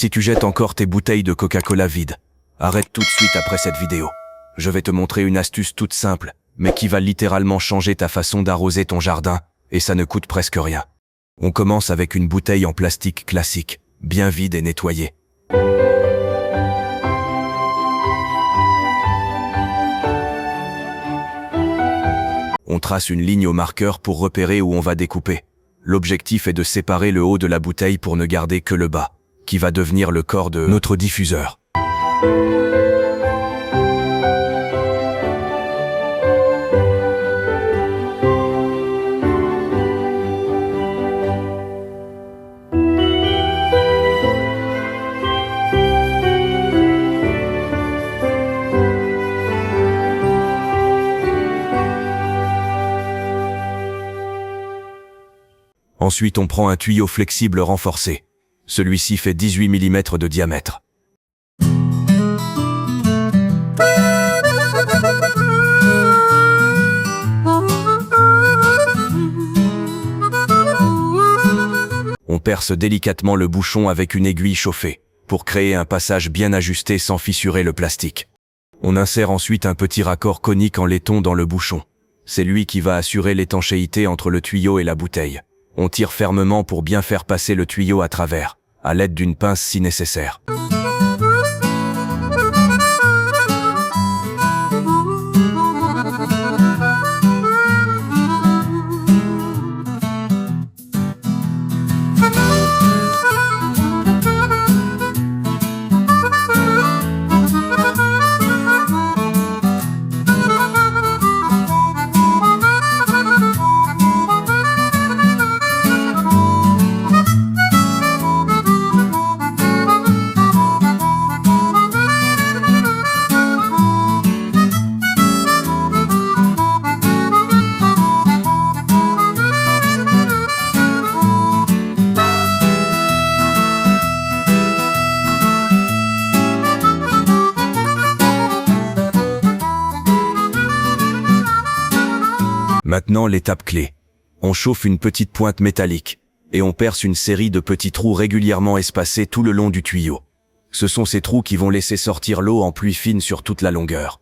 Si tu jettes encore tes bouteilles de Coca-Cola vides, arrête tout de suite après cette vidéo. Je vais te montrer une astuce toute simple, mais qui va littéralement changer ta façon d'arroser ton jardin, et ça ne coûte presque rien. On commence avec une bouteille en plastique classique, bien vide et nettoyée. On trace une ligne au marqueur pour repérer où on va découper. L'objectif est de séparer le haut de la bouteille pour ne garder que le bas, qui va devenir le corps de notre diffuseur. Ensuite, on prend un tuyau flexible renforcé. Celui-ci fait 18 mm de diamètre. On perce délicatement le bouchon avec une aiguille chauffée, pour créer un passage bien ajusté sans fissurer le plastique. On insère ensuite un petit raccord conique en laiton dans le bouchon. C'est lui qui va assurer l'étanchéité entre le tuyau et la bouteille. On tire fermement pour bien faire passer le tuyau à travers, à l'aide d'une pince si nécessaire. Maintenant, l'étape clé. On chauffe une petite pointe métallique, et on perce une série de petits trous régulièrement espacés tout le long du tuyau. Ce sont ces trous qui vont laisser sortir l'eau en pluie fine sur toute la longueur.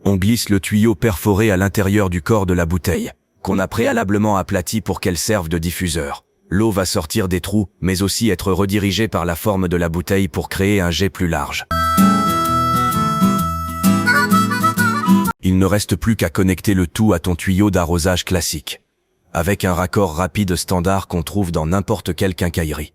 On glisse le tuyau perforé à l'intérieur du corps de la bouteille, qu'on a préalablement aplati pour qu'elle serve de diffuseur. L'eau va sortir des trous, mais aussi être redirigée par la forme de la bouteille pour créer un jet plus large. Il ne reste plus qu'à connecter le tout à ton tuyau d'arrosage classique, avec un raccord rapide standard qu'on trouve dans n'importe quelle quincaillerie.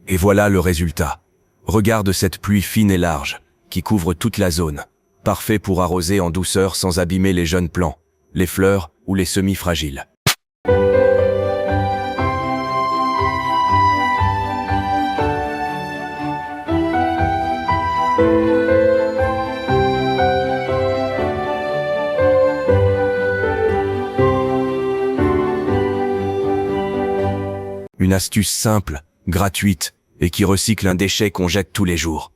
Et voilà le résultat. Regarde cette pluie fine et large, qui couvre toute la zone. Parfait pour arroser en douceur sans abîmer les jeunes plants, les fleurs ou les semis fragiles. Une astuce simple, gratuite, et qui recycle un déchet qu'on jette tous les jours.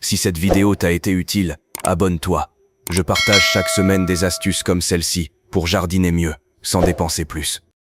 Si cette vidéo t'a été utile, abonne-toi. Je partage chaque semaine des astuces comme celle-ci, pour jardiner mieux, sans dépenser plus.